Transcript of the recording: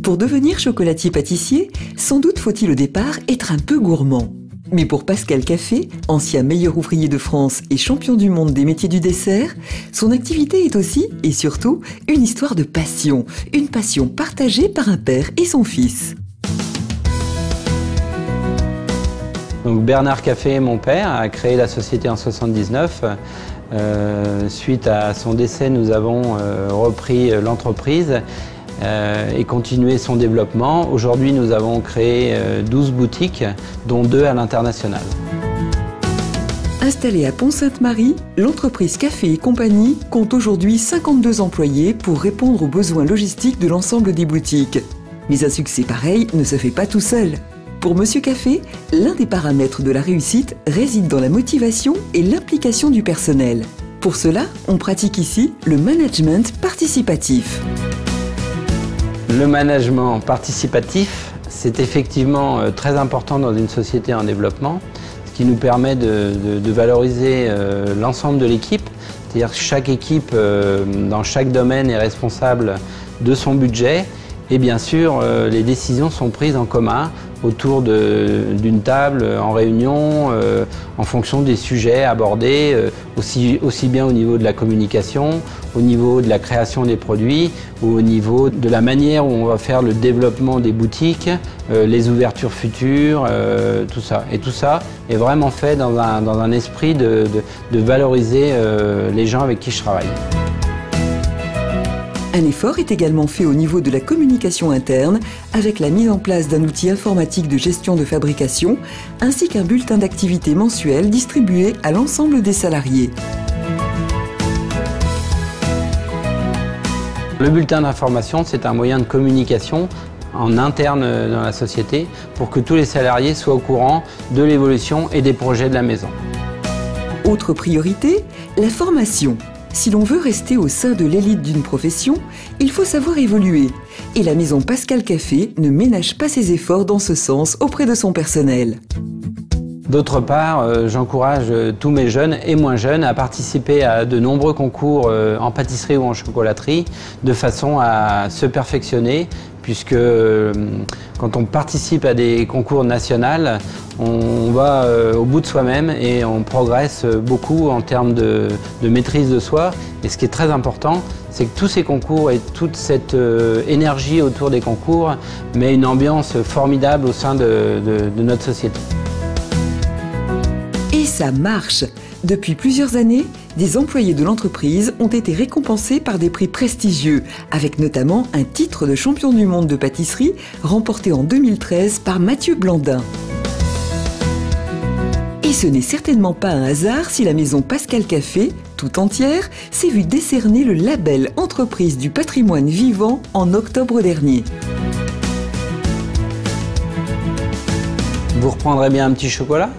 Pour devenir chocolatier-pâtissier, sans doute faut-il au départ être un peu gourmand. Mais pour Pascal Café, ancien meilleur ouvrier de France et champion du monde des métiers du dessert, son activité est aussi, et surtout, une histoire de passion. Une passion partagée par un père et son fils. Donc Bernard Café, mon père, a créé la société en 1979. Suite à son décès, nous avons repris l'entreprise et continué son développement. Aujourd'hui, nous avons créé 12 boutiques, dont 2 à l'international. Installée à Pont-Sainte-Marie, l'entreprise Café et Compagnie compte aujourd'hui 52 employés pour répondre aux besoins logistiques de l'ensemble des boutiques. Mais un succès pareil ne se fait pas tout seul. Pour Monsieur Café, l'un des paramètres de la réussite réside dans la motivation et l'implication du personnel. Pour cela, on pratique ici le management participatif. Le management participatif, c'est effectivement très important dans une société en développement, ce qui nous permet de valoriser l'ensemble de l'équipe. C'est-à-dire que chaque équipe, dans chaque domaine, est responsable de son budget. Et bien sûr, les décisions sont prises en commun autour d'une table, en réunion, en fonction des sujets abordés, aussi bien au niveau de la communication, au niveau de la création des produits, ou au niveau de la manière où on va faire le développement des boutiques, les ouvertures futures, tout ça. Et tout ça est vraiment fait dans un esprit de valoriser les gens avec qui je travaille. Un effort est également fait au niveau de la communication interne avec la mise en place d'un outil informatique de gestion de fabrication ainsi qu'un bulletin d'activité mensuel distribué à l'ensemble des salariés. Le bulletin d'information, c'est un moyen de communication en interne dans la société pour que tous les salariés soient au courant de l'évolution et des projets de la maison. Autre priorité, la formation. Si l'on veut rester au sein de l'élite d'une profession, il faut savoir évoluer. Et la maison Pascal Café ne ménage pas ses efforts dans ce sens auprès de son personnel. D'autre part, j'encourage tous mes jeunes et moins jeunes à participer à de nombreux concours en pâtisserie ou en chocolaterie de façon à se perfectionner puisque quand on participe à des concours nationaux, on va au bout de soi-même et on progresse beaucoup en termes de maîtrise de soi. Et ce qui est très important, c'est que tous ces concours et toute cette énergie autour des concours met une ambiance formidable au sein de notre société. Et ça marche! Depuis plusieurs années, des employés de l'entreprise ont été récompensés par des prix prestigieux, avec notamment un titre de champion du monde de pâtisserie remporté en 2013 par Mathieu Blandin. Et ce n'est certainement pas un hasard si la maison Pascal Café, tout entière, s'est vue décerner le label Entreprise du patrimoine vivant en octobre dernier. Vous reprendrez bien un petit chocolat ?